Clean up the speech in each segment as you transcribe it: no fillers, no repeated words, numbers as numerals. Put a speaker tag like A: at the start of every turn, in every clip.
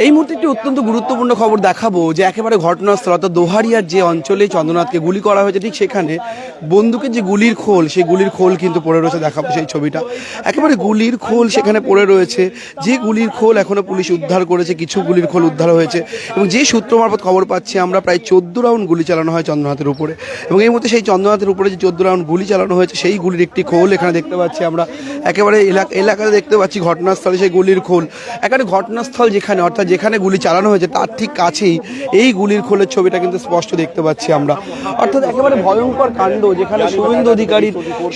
A: এই মুহূর্তে একটি অত্যন্ত গুরুত্বপূর্ণ খবর দেখাবো যে একেবারে ঘটনাস্থল অর্থাৎ দোহারিয়ার যে অঞ্চলে চন্দ্রনাথকে গুলি করা হয়েছে ঠিক সেখানে বন্দুকের যে গুলির খোল সেই গুলির খোল কিন্তু পড়ে রয়েছে। দেখাবো সেই ছবিটা, একেবারে গুলির খোল সেখানে পড়ে রয়েছে। যে গুলির খোল এখনো পুলিশ উদ্ধার করেছে, কিছু গুলির খোল উদ্ধার হয়েছে এবং যে সূত্র মারফত খবর পাচ্ছি আমরা প্রায় 14 রাউন্ড গুলি চালানো হয় চন্দ্রনাথের উপরে এবং এই মুহূর্তে সেই চন্দ্রনাথের উপরে যে 14 রাউন্ড গুলি চালানো হয়েছে সেই গুলির একটি খোল এখানে দেখতে পাচ্ছি আমরা। একেবারে এলাকাতে দেখতে পাচ্ছি ঘটনাস্থলে সেই গুলির খোল, একেবারে ঘটনাস্থল যেখানে অর্থাৎ যেখানে গুলি চালানো হয়েছে তার ঠিক কাছেই এই গুলির খোলের ছবিটা কিন্তু স্পষ্ট দেখতে পাচ্ছি আমরা। অর্থাৎ একেবারে ভয়ঙ্কর কাণ্ড, যেখানে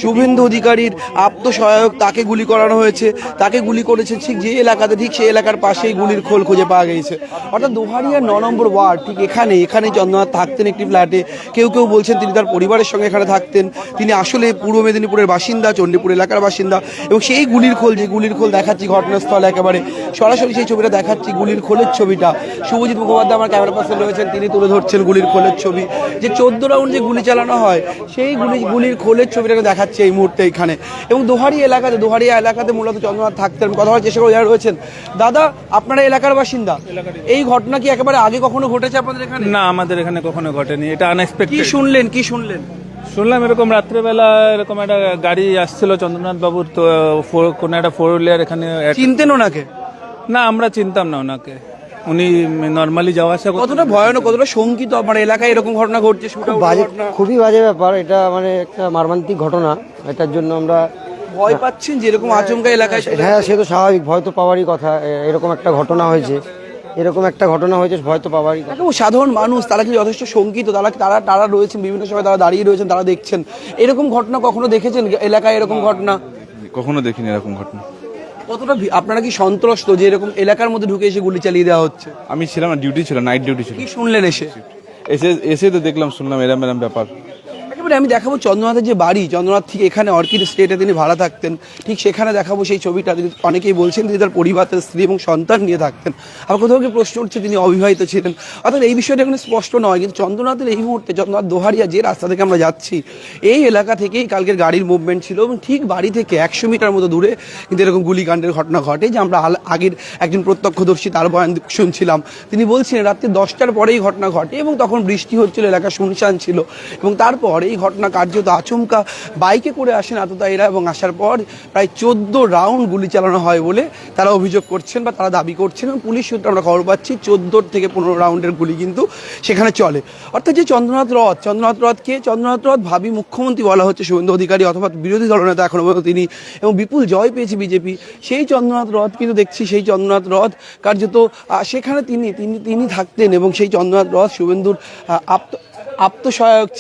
A: শুভেন্দু অধিকারীর আত্মসহায়ক তাকে গুলি করানো হয়েছে, তাকে গুলি করেছে ঠিক যে এলাকাতে, ঠিক সেই এলাকার পাশেই গুলির খোল খুঁজে পাওয়া গেছে। অর্থাৎ দোহারিয়ার 9 নম্বর ওয়ার্ড, ঠিক এখানেই চন্দ্রনাথ থাকতেন একটি ফ্ল্যাটে। কেউ বলছেন তিনি তার পরিবারের সঙ্গে এখানে থাকতেন। তিনি আসলে পূর্ব মেদিনীপুরের বাসিন্দা, চণ্ডীপুর এলাকার বাসিন্দা এবং সেই গুলির খোল, যে গুলির খোল দেখাচ্ছি ঘটনাস্থল, একেবারে সরাসরি সেই ছবিটা দেখাচ্ছি, গুলির খোলের ছবিটা। শুভজিৎ মুখোপাধ্যায় আমার ক্যামেরা পার্সন রয়েছেন, তিনি তুলে ধরছেন গুলির খোলের ছবি। যে 14 রাউন্ড যে গুলি চালানো হয় সেই গুলির খোলের ছবিটাকে দেখাচ্ছে এই মুহূর্তে এখানে। এবং দোহারিয়া এলাকাতে মূলত চন্দ্রনাথ থাকতেন। কথা বলার চেষ্টা করে যারা রয়েছেন, দাদা আপনারা এলাকার বাসিন্দা, এই ঘটনা কি একেবারে আগে কখনো ঘটেছে আপনাদের এখানে?
B: না, আমাদের এখানে কখনো ঘটেনি, এটা আনএক্সপেক্টেড।
A: কি শুনলেন?
B: শুনলাম এরকম রাত্রেবেলা এরকম একটা গাড়ি আসছিল চন্দ্রনাথ বাবুর, তো কোনো একটা 4 হুইলার এখানে।
A: চিনতেন ওনাকে?
B: না, আমরা চিনতাম না ওনাকে, উনি নর্মালি যাওয়া আসা করতেন।
A: কতটা ভয়ানক, কতটা শঙ্কিত আমার এলাকায় এরকম ঘটনা ঘটছে?
C: খুবই বাজে ব্যাপার এটা, মানে একটা মর্মান্তিক ঘটনা। এটার জন্য আমরা
A: ভয় পাচ্ছেন যে এরকম আচমকা এলাকায়?
C: হ্যাঁ, সে তো স্বাভাবিক, ভয় তো পাওয়ারই কথা। এরকম একটা ঘটনা হয়েছে, ভয় তো পাওয়ারই কথা।
A: সাধারণ মানুষ তারা কি যথেষ্ট শঙ্কিত? তারা রয়েছেন বিভিন্ন সময়, তারা দাঁড়িয়ে রয়েছেন, তারা দেখছেন। এরকম ঘটনা কখনো দেখেছেন এলাকায়? এরকম ঘটনা
D: কখনো দেখিনি এরকম ঘটনা।
A: কতটা আপনারা কি সন্ত্রস্ত যে এরকম এলাকার মধ্যে ঢুকে এসে গুলি চালিয়ে দেওয়া হচ্ছে?
D: আমি ছিলাম না, ডিউটি ছিল, নাইট ডিউটি ছিল।
A: কি শুনলেন
D: এসে তো দেখলাম, শুনলাম এরম ব্যাপার।
A: আমি দেখাবো চন্দ্রনাথের যে বাড়ি, চন্দ্রনাথ ঠিক এখানে অর্কিড স্টেটে তিনি ভাড়া থাকতেন, ঠিক সেখানে দেখাবো সেই ছবিটা। অনেকেই বলছেন তিনি তার পরিবার, তার স্ত্রী এবং সন্তান নিয়ে থাকতেন। আবার কোথাও কি প্রশ্ন উঠছে তিনি অবিবাহিত ছিলেন। অর্থাৎ এই বিষয়টা এখন স্পষ্ট নয়, কিন্তু চন্দ্রনাথের এই মুহূর্তে চন্দ্রনাথ দোহারিয়া যে রাস্তা থেকে আমরা যাচ্ছি, এই এলাকা থেকেই কালকের গাড়ির মুভমেন্ট ছিল এবং ঠিক বাড়ি থেকে 100 মিটার মতো দূরে কিন্তু এরকম গুলিকাণ্ডের ঘটনা ঘটে। যে আমরা আগের একজন প্রত্যক্ষদর্শী তার বয়ান শুনছিলাম, তিনি বলছিলেন রাত্রি 10টার পরেই ঘটনা ঘটে এবং তখন বৃষ্টি হচ্ছিল, এলাকা শুনশান ছিল এবং তারপর এই ঘটনা কার্যত আচমকা বাইকে করে আসেন আততায়ীরা এবং আসার পর প্রায় 14 রাউন্ড গুলি চালানো হয় বলে তারা অভিযোগ করছেন বা তারা দাবি করছেন। এবং পুলিশ সূত্রে আমরা খবর পাচ্ছি 14 থেকে 15 রাউন্ডের গুলি কিন্তু সেখানে চলে। অর্থাৎ যে চন্দ্রনাথ রথ ভাবী মুখ্যমন্ত্রী বলা হচ্ছে শুভেন্দু অধিকারী, অথবা বিরোধী দলনেতা এখনো পর্যন্ত তিনি, এবং বিপুল জয় পেয়েছে বিজেপি। সেই চন্দ্রনাথ রথ কিন্তু দেখছি, সেই চন্দ্রনাথ রথ কার্যত সেখানে তিনি থাকতেন এবং সেই চন্দ্রনাথ রথ শুভেন্দুর আত্মসহায়ক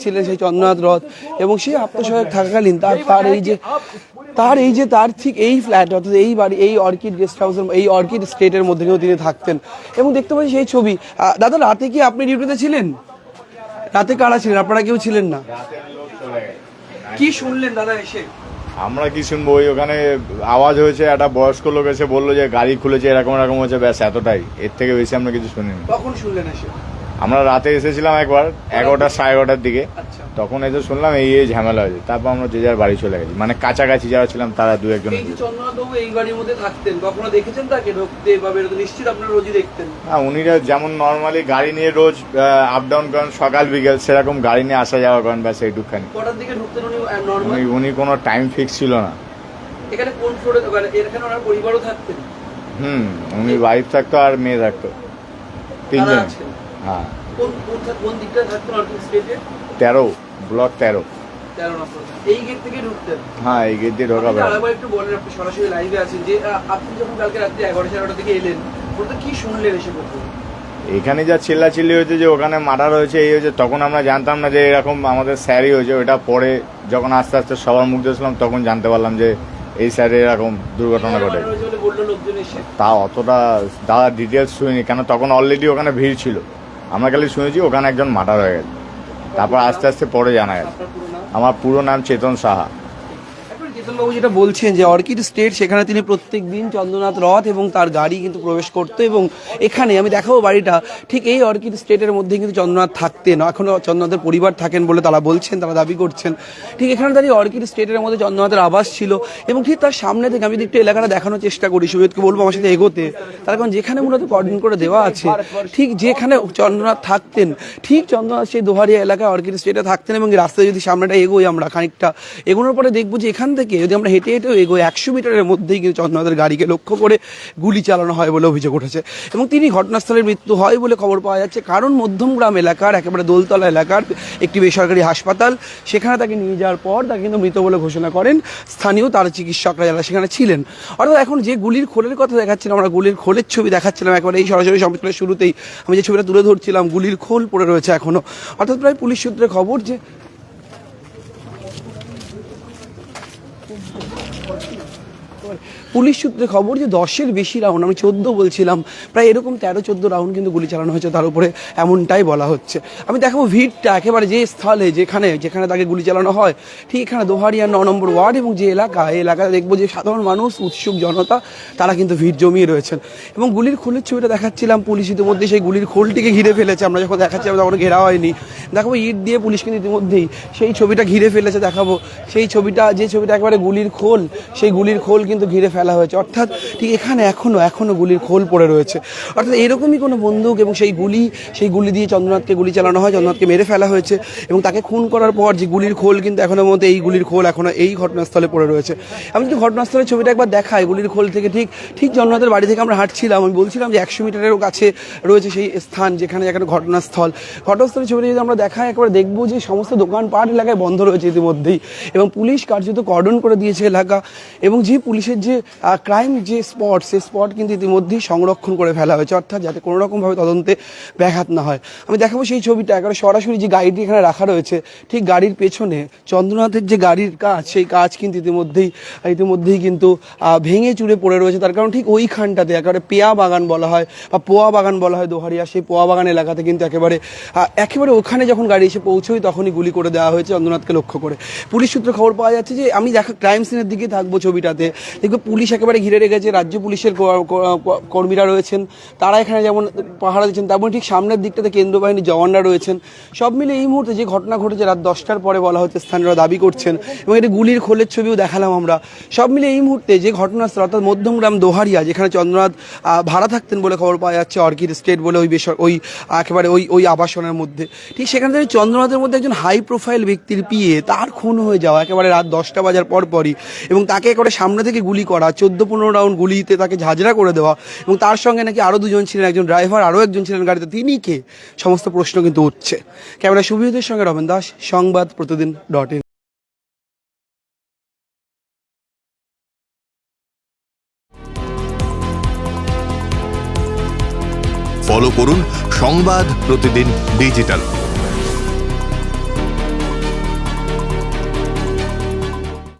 A: ছিলেন, সেই চন্দ্রনাথ রথ। এবং সেই আত্মসহায়ক থাকাকালীন তার ঠিক এই ফ্ল্যাট, অর্থাৎ এই বাড়ি, এই অর্কিড গেস্ট হাউসের, এই অর্কিড স্টেটের মধ্যে তিনি থাকতেন। এবং দেখতে পাচ্ছি সেই ছবি। দাদা রাতে কি আপনি ডিউটিতে ছিলেন? রাতে কারা ছিলেন? আপনারা কেউ ছিলেন না? কি শুনলেন দাদা এসে?
E: আমরা কি শুনবো, ওই ওখানে আওয়াজ হয়েছে, একটা বয়স্ক লোক এসে বললো যে গাড়ি খুলেছে, এরকম হয়েছে, ব্যাস এতটাই, এর থেকে বেশি আমরা কিছু শুনিনি।
A: কখন শুনলেন এসে?
E: আমরা রাতে এসেছিলাম একবার 11টা 11:30 দিকে, তখন এসে শুনলাম এই ঝামেলা হয়েছে। তারপর আমরা যে যার বাড়ি চলে গেছি, মানে কাছাকাছি যারা ছিলাম তারা 2-1 জন।
A: চন্দ্রনাথবাবু এই বাড়ির মধ্যে থাকতেন, কখনো দেখেছেন তাকে ঢুকতে বা বেরোতে? নিশ্চিত আপনারা রোজই দেখতেন?
E: হ্যাঁ, উনিরা যেমন নর্মালি গাড়ি নিয়ে রোজ আপ ডাউন করেন সকাল বিকেল, সেরকম গাড়ি নিয়ে আসা যাওয়া করেন, ব্যাস এইটুকখানি।
A: কটার দিকে ঢুকতেন
E: উনি কোনো টাইম ফিক্স ছিল না।
A: এখানে কোন ফ্লোরে? এখানে ওনার পরিবারও থাকতেন?
E: উনি ওয়াইফ থাকতো আর মেয়ে থাকতো, 3 জন। হ্যাঁ,
A: কোন দিকটা থাকতেন অর্কিড স্টেটে?
E: 13 ব্লক 13।
A: এই গেট থেকে ঢুকতেন?
E: হ্যাঁ, এই গেট দিয়ে ঢোকা।
A: আরেকবার একটু বলেন, আপনি সরাসরি লাইভে আছেন, যে আপনি যখন কালকে রাত্রি 11:30 থেকে এলেন, ওটা কি শুনলেন এসে?
E: এখানে যা চিল্লাচিল্লি হয়েছে যে ওখানে মার্ডার হয়েছে, এই হয়েছে, তখন আমরা জানতাম না যে এরকম আমাদের স্যারই হয়েছে। ওটা পরে যখন আস্তে আস্তে সবার মুখ দেখলাম তখন জানতে পারলাম যে এই স্যারে এরকম দুর্ঘটনা ঘটে। তা অতটা দাদা ডিটেলস শুনিনি, কেন তখন অলরেডি ওখানে ভিড় ছিল। আমরা খালি শুনেছি ওখানে একজন মার্ডার হয়ে গেছে, তারপর আস্তে আস্তে পরে জানা গেছে। আমার পুরো নাম চেতন সাহা।
A: বাবু যেটা বলছেন যে অর্কিড স্টেট, সেখানে তিনি প্রত্যেক দিন চন্দ্রনাথ রথ এবং তার গাড়ি কিন্তু প্রবেশ করতো, এবং এখানে আমি দেখাবো বাড়িটা ঠিক এই অর্কিড স্টেটের মধ্যে কিন্তু চন্দ্রনাথ থাকতেন। এখনও চন্দ্রনাথের পরিবার থাকেন বলে তারা বলছেন, তারা দাবি করছেন। ঠিক এখানে দাঁড়িয়ে অর্কিড স্টেটের মধ্যে চন্দ্রনাথের আবাস ছিল, এবং ঠিক তার সামনে থেকে আমি যদি একটু এলাকাটা দেখানোর চেষ্টা করি, সুবিধকে বলবো আমার সাথে এগোতে। তার কারণ যেখানে মূলত কর্ডন করে দেওয়া আছে, ঠিক যেখানে চন্দ্রনাথ থাকতেন, ঠিক চন্দ্রনাথ সেই দোহারিয়া এলাকায় অর্কিড স্টেটে থাকতেন। এবং রাস্তায় যদি সামনেটা এগোই, আমরা খানিকটা এগোনোর পরে দেখবো যে এখান থেকে যদি আমরা হেঁটে হেঁটেও এগোই 100 মিটারের মধ্যেই কিন্তু চন্দ্রনাথের গাড়িকে লক্ষ্য করে গুলি চালানো হয় বলে অভিযোগ উঠেছে, এবং তিনি ঘটনাস্থলে মৃত্যু হয় বলে খবর পাওয়া যাচ্ছে। কারণ মধ্যমগ্রাম এলাকার একেবারে দোলতলা এলাকার একটি বেসরকারি হাসপাতাল, সেখানে তাকে নিয়ে যাওয়ার পর তাকে কিন্তু মৃত বলে ঘোষণা করেন স্থানীয় তার চিকিৎসকরা যারা সেখানে ছিলেন। অর্থাৎ এখন যে গুলির খোলের কথা দেখাচ্ছিলাম, আমরা গুলির খোলের ছবি দেখাচ্ছিলাম একেবারে এই সরাসরি সম্প্রচারের শুরুতেই আমি যে ছবিটা তুলে ধরছিলাম, গুলির খোল পড়ে রয়েছে এখনো। অর্থাৎ প্রায় পুলিশ সূত্রে খবর যে পুলিশ সূত্রে খবর যে 10-এর বেশি রাউন্ড, আমি 14 বলছিলাম, প্রায় এরকম 13-14 রাউন্ড কিন্তু গুলি চালানো হয়েছে তার উপরে, এমনটাই বলা হচ্ছে। আমি দেখাবো ভিড়টা একেবারে যে স্থলে যেখানে তাকে গুলি চালানো হয়, ঠিক এখানে দোহারিয়া 9 নম্বর ওয়ার্ড, এবং যে এলাকা, এই এলাকায় দেখবো যে সাধারণ মানুষ, উৎসুক জনতা, তারা কিন্তু ভিড় জমিয়ে রয়েছেন। এবং গুলির খোলের ছবিটা দেখাচ্ছিলাম, পুলিশ ইতিমধ্যে সেই গুলির খোলটিকে ঘিরে ফেলেছে। আমরা যখন দেখাচ্ছিলাম তখন ঘেরা হয়নি, দেখাবো ইট দিয়ে পুলিশ কিন্তু ইতিমধ্যেই সেই ছবিটা ঘিরে ফেলেছে। দেখাবো সেই ছবিটা, যে ছবিটা একেবারে গুলির খোল, সেই গুলির খোল কিন্তু ঘিরে ফেলা হয়েছে। অর্থাৎ ঠিক এখানে এখনো গুলির খোল পড়ে রয়েছে। অর্থাৎ এরকমই কোনো বন্দুক এবং সেই গুলি দিয়ে চন্দ্রনাথকে গুলি চালানো হয়, চন্দ্রনাথকে মেরে ফেলা হয়েছে, এবং তাকে খুন করার পর যে গুলির খোল কিন্তু এখনো মধ্যে এই গুলির খোল এখনো এই ঘটনাস্থলে পড়ে রয়েছে। আমি যদি ঘটনাস্থলের ছবিটা একবার দেখাই, গুলির খোল থেকে ঠিক চন্দ্রনাথের বাড়ি থেকে আমরা হাঁটছিলাম, আমি বলছিলাম যে 100 মিটারেরও কাছে রয়েছে সেই স্থান যেখানে ঘটনাস্থলের ছবিটা যদি আমরা দেখাই, একবার দেখবো যে সমস্ত দোকানপাট এলাকায় বন্ধ রয়েছে ইতিমধ্যেই, এবং পুলিশ কার্যত কর্ডন করে দিয়েছে এলাকা, এবং যে পুলিশের যে ক্রাইম যে স্পট, সেই স্পট কিন্তু ইতিমধ্যেই সংরক্ষণ করে ফেলা হয়েছে, অর্থাৎ যাতে কোনো রকমভাবে তদন্তে ব্যাঘাত না হয়। আমি দেখাবো সেই ছবিটা একেবারে সরাসরি, যে গাড়িটি এখানে রাখা রয়েছে, ঠিক গাড়ির পেছনে চন্দ্রনাথের যে গাড়ির কাজ, সেই কাজ কিন্তু ইতিমধ্যেই কিন্তু ভেঙে চুরে পড়ে রয়েছে। তার কারণ ঠিক ওইখানটাতে একেবারে পেয়া বাগান বলা হয় বা পোয়া বাগান বলা হয় দোহারিয়া, সেই পোয়া বাগান এলাকাতে কিন্তু একেবারে ওখানে যখন গাড়ি এসে পৌঁছয় তখনই গুলি করে দেওয়া হয়েছে চন্দ্রনাথকে লক্ষ্য করে। পুলিশ সূত্রে খবর পাওয়া যাচ্ছে যে, আমি ক্রাইম সিনের দিকে থাকবো ছবিটাতে, দেখবো পুলিশ একেবারে ঘিরে রেখেছে, রাজ্য পুলিশের কর্মীরা রয়েছেন, তারা এখানে যেমন পাহারা দিচ্ছেন, তেমন ঠিক সামনের দিকটাতে কেন্দ্রীয় বাহিনীর জওয়ানরা রয়েছেন। সব মিলে এই মুহূর্তে যে ঘটনা ঘটেছে রাত 10টার পরে বলা হচ্ছে, স্থানীয়রা দাবি করছেন, এবং এটা গুলির খোলের ছবিও দেখালাম আমরা। সব মিলে এই মুহূর্তে যে ঘটনাস্থল, অর্থাৎ মধ্যমগ্রাম দোহারিয়া, যেখানে চন্দ্রনাথ ভাড়া থাকতেন বলে খবর পাওয়া যাচ্ছে, অর্কিড স্টেট বলে ওই আবাসনের মধ্যে, ঠিক সেখান থেকে চন্দ্রনাথের মধ্যে একজন হাই প্রোফাইল ব্যক্তির পিএ, তার খুন হয়ে যাওয়া একেবারে রাত 10টা বাজার পরই, এবং তাকে একেবারে সামনে থেকে গুলি করা, 14-15 রাউন্ড গুলিতে তাকে ঝাঁঝরা করে দেওয়া, এবং তার সঙ্গে নাকি আরও 2 জন ছিলেন, একজন ড্রাইভার, আরও একজন ছিলেন গাড়িতে, তিনি কে? সমস্ত প্রশ্ন কিন্তু উঠছে। ক্যামেরা সুবিধের সঙ্গে রমেন দাস, সংবাদ প্রতিদিন.in।
F: ফলো করুন সংবাদ প্রতিদিন ডিজিটাল।